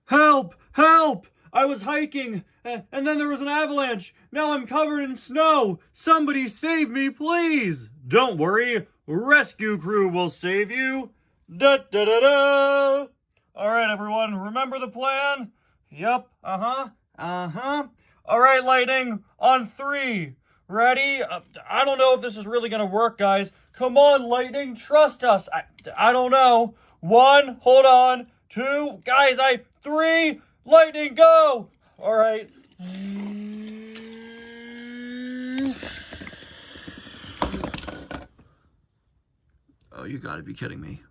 Help! Help! I was hiking, and then there was an avalanche. Now I'm covered in snow. Somebody save me, please. Don't worry. Rescue crew will save you. Da da da da. All right, everyone. Remember the plan? Yep. Uh-huh. All right, Lightning. On 3. Ready? I don't know if this is really going to work, guys. Come on, Lightning. Trust us. I don't know. 1. Hold on. 2. Guys, 3. Lightning, go! All right. Oh, you gotta be kidding me.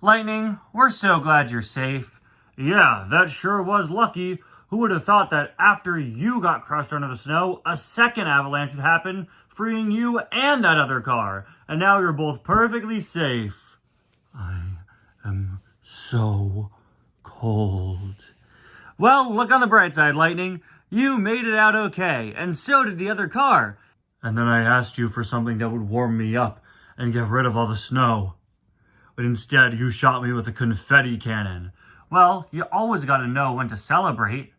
Lightning, we're so glad you're safe. Yeah, that sure was lucky. Who would have thought that after you got crushed under the snow, a second avalanche would happen, freeing you and that other car. And now you're both perfectly safe. I am so cold. Well, look on the bright side, Lightning. You made it out okay, and so did the other car. And then I asked you for something that would warm me up and get rid of all the snow. But instead, you shot me with a confetti cannon. Well, you always gotta know when to celebrate.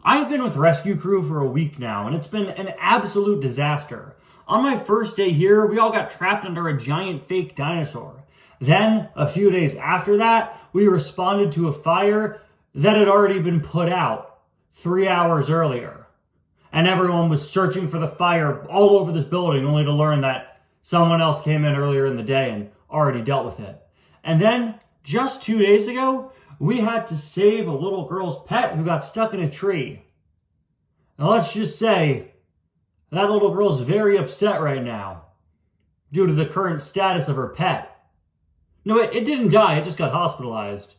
I've been with Rescue Crew for a week now, and it's been an absolute disaster. On my first day here, we all got trapped under a giant fake dinosaur. Then, a few days after that, we responded to a fire that had already been put out 3 hours earlier. And everyone was searching for the fire all over this building, only to learn that someone else came in earlier in the day and already dealt with it. And then, just 2 days ago, we had to save a little girl's pet who got stuck in a tree. Now let's just say that little girl's very upset right now due to the current status of her pet. No, it didn't die, it just got hospitalized.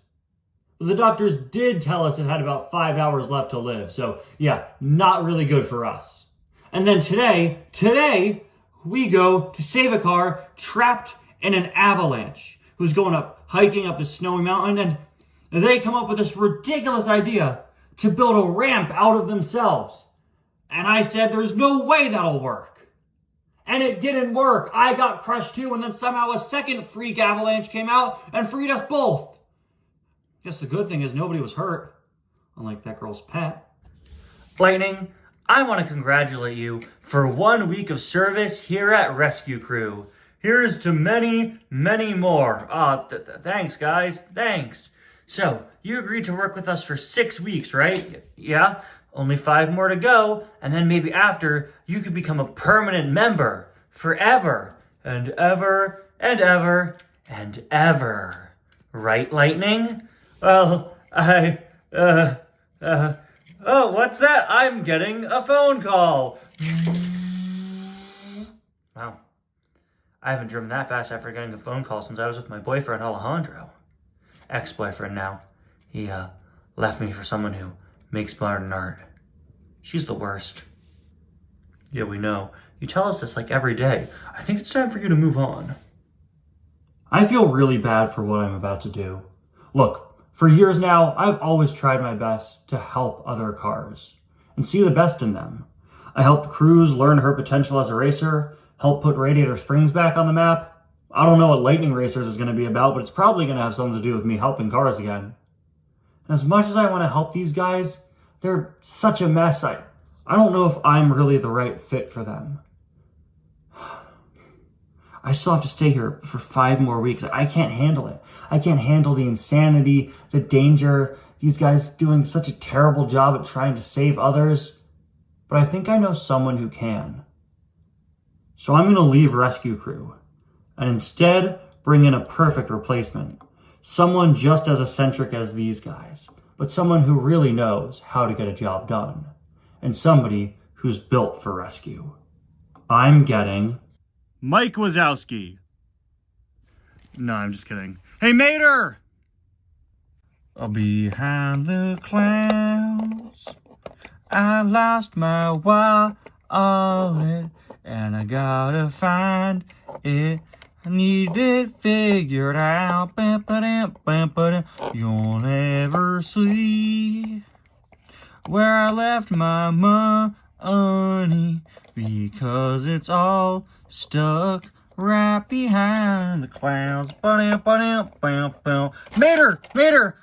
But the doctors did tell us it had about 5 hours left to live, so yeah, not really good for us. And then today, we go to save a car trapped in an avalanche who's hiking up a snowy mountain, and they come up with this ridiculous idea to build a ramp out of themselves. And I said, there's no way that'll work. And it didn't work. I got crushed too, and then somehow a second freak avalanche came out and freed us both. Guess the good thing is nobody was hurt, unlike that girl's pet. Lightning, I want to congratulate you for 1 week of service here at Rescue Crew. Here's to many, many more. Thanks, guys. Thanks. So, you agreed to work with us for 6 weeks, right? Yeah? Only 5 more to go, and then maybe after, you could become a permanent member. Forever. And ever, and ever, and ever. Right, Lightning? Well, oh, what's that? I'm getting a phone call. Wow. I haven't driven that fast after getting a phone call since I was with my boyfriend, Alejandro. Ex-boyfriend now. He left me for someone who makes modern art. She's the worst. Yeah, we know. You tell us this like every day. I think it's time for you to move on. I feel really bad for what I'm about to do. Look, for years now, I've always tried my best to help other cars and see the best in them. I helped Cruz learn her potential as a racer, helped put Radiator Springs back on the map. I don't know what Lightning Racers is going to be about, but it's probably going to have something to do with me helping cars again. And as much as I want to help these guys, they're such a mess. I don't know if I'm really the right fit for them. I still have to stay here for 5 more weeks. I can't handle it. I can't handle the insanity, the danger, these guys doing such a terrible job at trying to save others. But I think I know someone who can. So I'm going to leave Rescue Crew and instead bring in a perfect replacement. Someone just as eccentric as these guys, but someone who really knows how to get a job done. And somebody who's built for rescue. I'm getting Mike Wazowski. No, I'm just kidding. Hey, Mater! Behind the clouds, I lost my wallet, and I gotta find it. I need it figured out. You'll never see where I left my money. because it's all stuck right behind the clouds. Mater,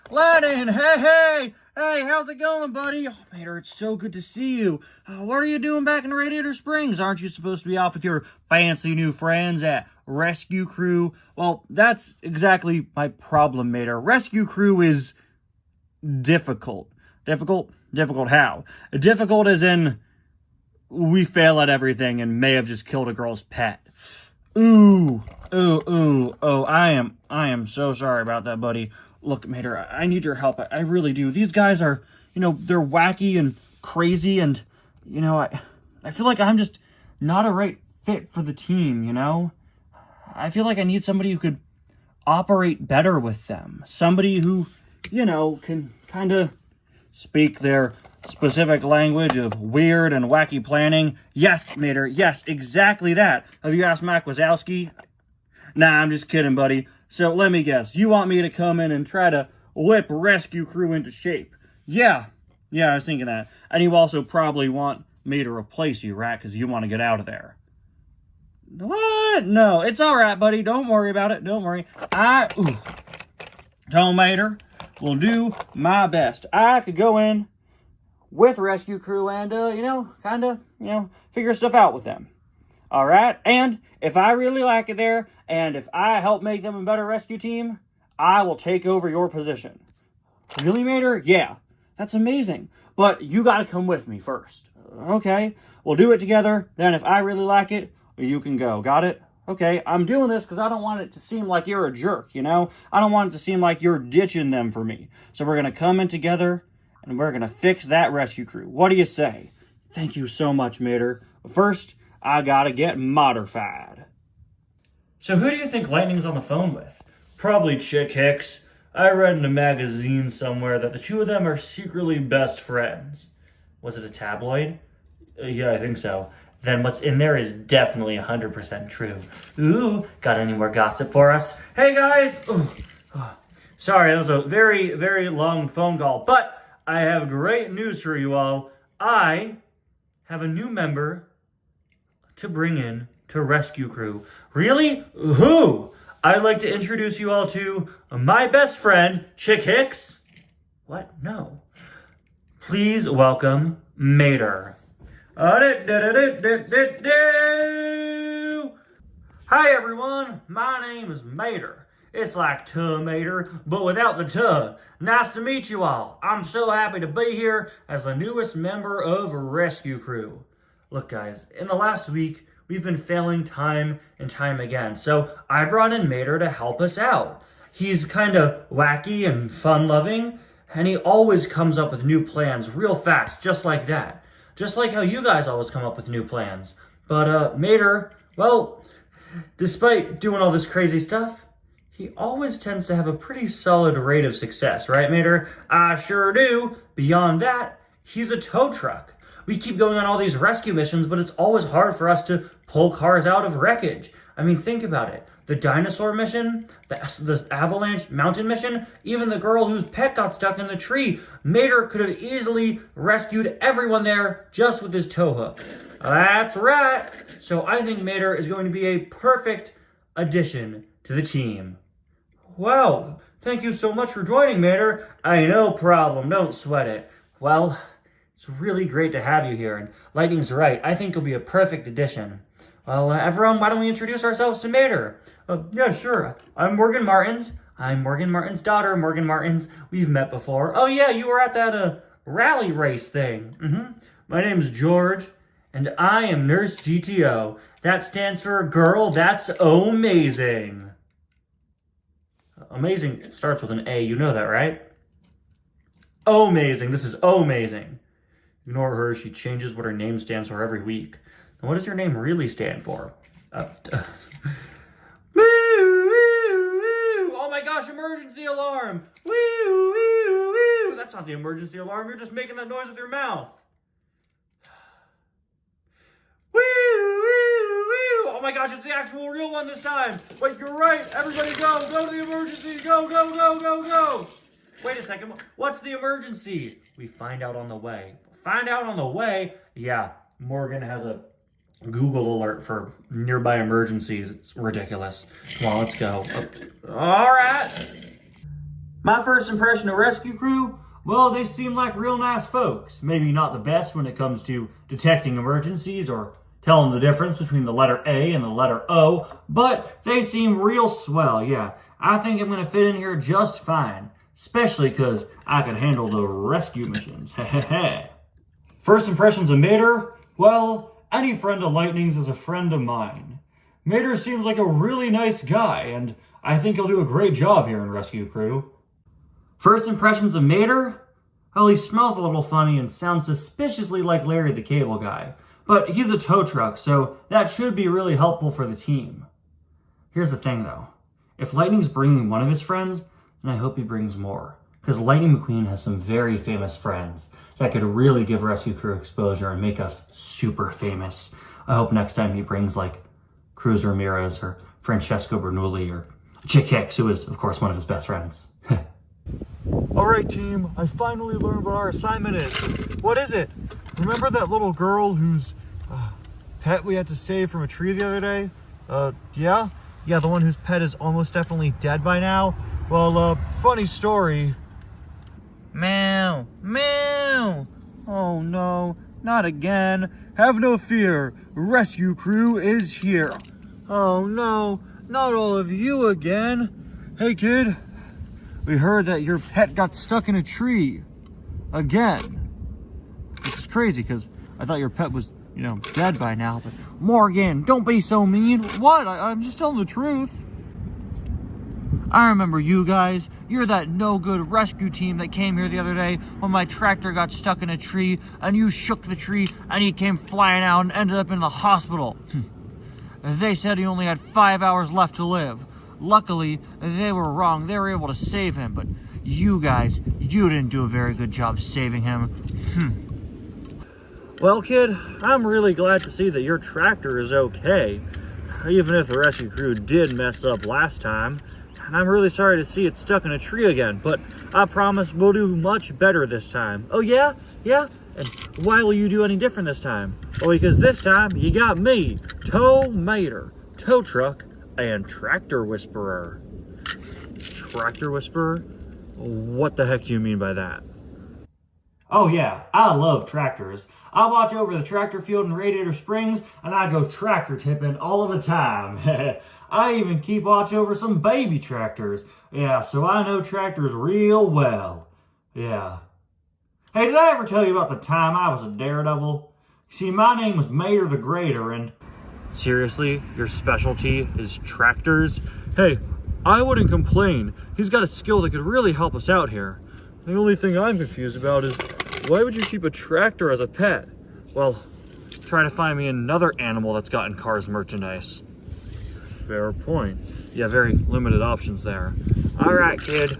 Lightning, hey, how's it going, buddy? Oh, Mater, it's so good to see you. What are you doing back in Radiator Springs? Aren't you supposed to be off with your fancy new friends at Rescue Crew? Well, that's exactly my problem, Mater. Rescue Crew is difficult. Difficult how? Difficult as in we fail at everything and may have just killed a girl's pet. Oh, I am so sorry about that, buddy. Look, Mater, I need your help. I really do. These guys are, they're wacky and crazy, and, I feel like I'm just not a right fit for the team, I feel like I need somebody who could operate better with them. Somebody who, can kind of speak their specific language of weird and wacky planning. Yes, Mater, yes, exactly that. Have you asked Mike Wazowski? Nah, I'm just kidding, buddy. So let me guess, you want me to come in and try to whip Rescue Crew into shape? Yeah, I was thinking that. And you also probably want me to replace you, right? Because you want to get out of there. What? No, it's all right, buddy. Don't worry about it. Don't worry. Tom Mater will do my best. I could go in with Rescue Crew and, figure stuff out with them. All right? And if I really like it there, and if I help make them a better rescue team, I will take over your position. Really, Mater? Yeah. That's amazing. But you got to come with me first. Okay? We'll do it together. Then if I really like it, you can go. Got it? Okay, I'm doing this because I don't want it to seem like you're a jerk, I don't want it to seem like you're ditching them for me. So we're going to come in together, and we're going to fix that Rescue Crew. What do you say? Thank you so much, Mater. But first, I got to get modified. So who do you think Lightning's on the phone with? Probably Chick Hicks. I read in a magazine somewhere that the two of them are secretly best friends. Was it a tabloid? Yeah, I think so. Then what's in there is definitely 100% true. Ooh, got any more gossip for us? Hey guys! Sorry, that was a very, very long phone call, but I have great news for you all. I have a new member to bring in to Rescue Crew. Really? Who? I'd like to introduce you all to my best friend, Chick Hicks. What? No. Please welcome Mater. Hi everyone, my name is Mater. It's like tomater, but without the tuh. Nice to meet you all. I'm so happy to be here as the newest member of Rescue Crew. Look guys, in the last week, we've been failing time and time again, so I brought in Mater to help us out. He's kind of wacky and fun-loving, and he always comes up with new plans real fast, just like that. Just like how you guys always come up with new plans. But, Mater, well, despite doing all this crazy stuff, he always tends to have a pretty solid rate of success, right, Mater? I sure do. Beyond that, he's a tow truck. We keep going on all these rescue missions, but it's always hard for us to pull cars out of wreckage. I mean, think about it. The dinosaur mission, the avalanche mountain mission, even the girl whose pet got stuck in the tree. Mater could have easily rescued everyone there just with his tow hook. That's right. So I think Mater is going to be a perfect addition to the team. Wow, thank you so much for joining, Mater. No problem, don't sweat it. Well, it's really great to have you here, and Lightning's right. I think you'll be a perfect addition. Well, everyone, why don't we introduce ourselves to Mater? Yeah, sure. I'm Morgan Martins. I'm Morgan Martins' daughter, Morgan Martins. We've met before. Oh, yeah, you were at that rally race thing. My name's George, and I am Nurse GTO. That stands for Girl That's Amazing. Amazing starts with an A. You know that, right? Amazing. This is amazing. Ignore her. She changes what her name stands for every week. And what does your name really stand for? Oh my gosh, emergency alarm! That's not the emergency alarm. You're just making that noise with your mouth. Oh my gosh, it's the actual real one this time. Wait, you're right. Everybody go. Go to the emergency. Go, go, go, go, go. Wait a second. What's the emergency? We find out on the way. Find out on the way? Yeah, Morgan has a Google alert for nearby emergencies. It's ridiculous. Come on, let's go. All right. My first impression of rescue crew, well, they seem like real nice folks. Maybe not the best when it comes to detecting emergencies or telling the difference between the letter A and the letter O, but they seem real swell, yeah. I think I'm gonna fit in here just fine, especially because I can handle the rescue missions. First impressions of Mater, well, any friend of Lightning's is a friend of mine. Mater seems like a really nice guy, and I think he'll do a great job here in Rescue Crew. First impressions of Mater? Well, he smells a little funny and sounds suspiciously like Larry the Cable Guy. But he's a tow truck, so that should be really helpful for the team. Here's the thing, though. If Lightning's bringing one of his friends, then I hope he brings more. Because Lightning McQueen has some very famous friends that could really give Rescue Crew exposure and make us super famous. I hope next time he brings, like, Cruz Ramirez or Francesco Bernoulli or Chick Hicks, who is, of course, one of his best friends. All right, team, I finally learned what our assignment is. What is it? Remember that little girl whose pet we had to save from a tree the other day? Yeah? Yeah, the one whose pet is almost definitely dead by now? Well, funny story. Meow, meow. Oh no, not again. Have no fear, Rescue Crew is here. Oh no, not all of you again. Hey kid, we heard that your pet got stuck in a tree. Again. Which is crazy, because I thought your pet was, dead by now. But Morgan, don't be so mean. What? I'm just telling the truth. I remember you guys. You're that no-good rescue team that came here the other day when my tractor got stuck in a tree, and you shook the tree, and he came flying out and ended up in the hospital. They said he only had 5 hours left to live. Luckily, they were wrong. They were able to save him, but you guys, you didn't do a very good job saving him. Well, kid, I'm really glad to see that your tractor is okay, even if the rescue crew did mess up last time. And I'm really sorry to see it stuck in a tree again, but I promise we'll do much better this time. Oh, yeah? Yeah? And why will you do any different this time? Well, because this time you got me, Tow Mater, tow truck, and tractor whisperer. Tractor whisperer? What the heck do you mean by that? Oh yeah, I love tractors. I watch over the tractor field in Radiator Springs, and I go tractor tipping all the time. I even keep watch over some baby tractors. Yeah, so I know tractors real well. Yeah. Hey, did I ever tell you about the time I was a daredevil? See, my name was Mater the Grader, and... Seriously? Your specialty is tractors? Hey, I wouldn't complain. He's got a skill that could really help us out here. The only thing I'm confused about is, why would you keep a tractor as a pet? Well, try to find me another animal that's gotten Cars merchandise. Fair point. Yeah, very limited options there. All right, kid.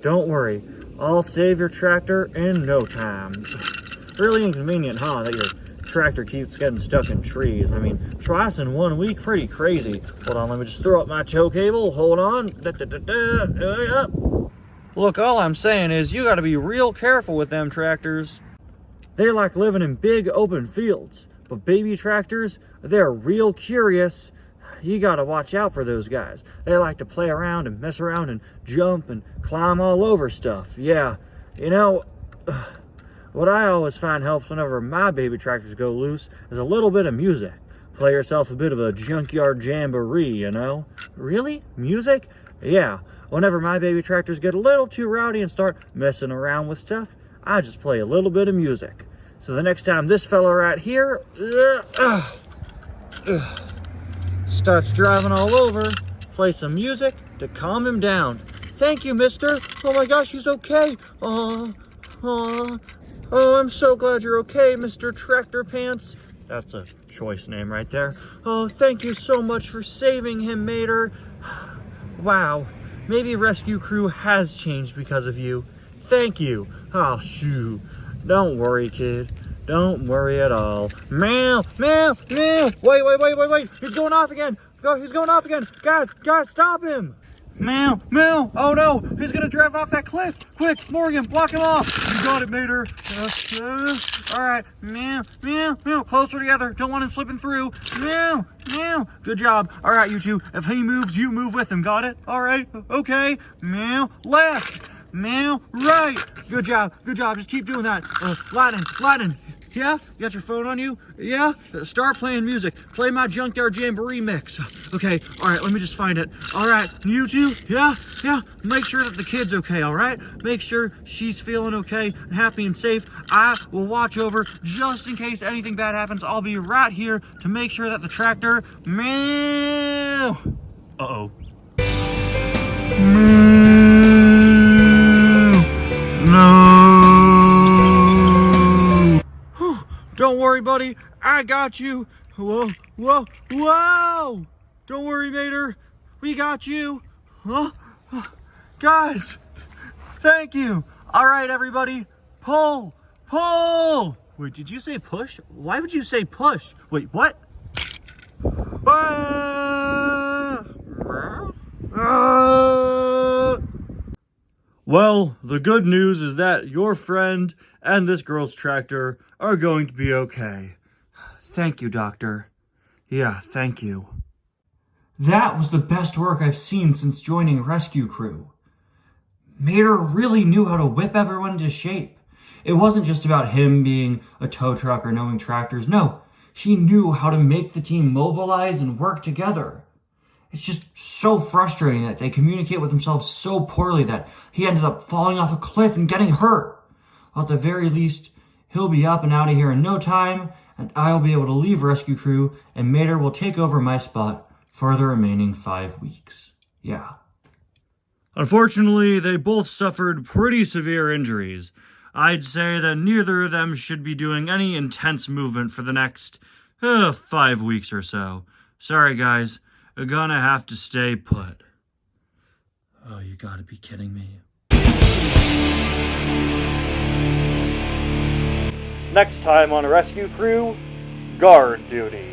Don't worry. I'll save your tractor in no time. Really inconvenient, huh, that your tractor keeps getting stuck in trees. I mean, twice in 1 week, pretty crazy. Hold on, let me just throw up my tow cable. Hold on. Look, all I'm saying is you got to be real careful with them tractors. They like living in big open fields, but baby tractors, they're real curious. You got to watch out for those guys. They like to play around and mess around and jump and climb all over stuff. Yeah, what I always find helps whenever my baby tractors go loose is a little bit of music. Play yourself a bit of a junkyard jamboree, Really? Music? Yeah. Whenever my baby tractors get a little too rowdy and start messing around with stuff, I just play a little bit of music. So the next time this fella right here starts driving all over, play some music to calm him down. Thank you, mister. Oh my gosh, he's okay. Oh, I'm so glad you're okay, Mr. Tractor Pants. That's a choice name right there. Oh, thank you so much for saving him, Mater. Wow. Maybe Rescue Crew has changed because of you. Thank you. Oh, shoot. Don't worry, kid. Don't worry at all. Meow, meow, meow. Wait. He's going off again. He's going off again. Guys, stop him. Meow, meow. Oh, no. He's going to drive off that cliff. Quick, Morgan, block him off. got it, Mater. All right, meow, meow, meow. Closer together. Don't want him slipping through. Meow, meow. Good job. All right, you two. If he moves, you move with him. Got it? All right. Okay. Meow, left. Meow, right. Good job. Good job. Just keep doing that. Lightning. Yeah? You got your phone on you? Yeah? Start playing music. Play my Junkyard Jamboree mix. Okay, all right, let me just find it. All right, you two? Yeah? Make sure that the kid's okay, all right? Make sure she's feeling okay and happy and safe. I will watch over just in case anything bad happens. I'll be right here to make sure that the tractor... Meow! Uh-oh. No! Don't worry, buddy. I got you. Whoa. Don't worry, Mater. We got you. Huh? Guys, thank you. All right, everybody. Pull. Wait, did you say push? Why would you say push? Wait, what? Well, the good news is that your friend and this girl's tractor are going to be okay. Thank you, Doctor. Yeah, thank you. That was the best work I've seen since joining Rescue Crew. Mater really knew how to whip everyone into shape. It wasn't just about him being a tow truck or knowing tractors. No, he knew how to make the team mobilize and work together. It's just so frustrating that they communicate with themselves so poorly that he ended up falling off a cliff and getting hurt. Well, at the very least, he'll be up and out of here in no time, and I'll be able to leave Rescue Crew, and Mater will take over my spot for the remaining 5 weeks. Yeah. Unfortunately, they both suffered pretty severe injuries. I'd say that neither of them should be doing any intense movement for the next 5 weeks or so. Sorry, guys. You're gonna have to stay put. Oh, you gotta be kidding me. Next time on Rescue Crew, guard duty.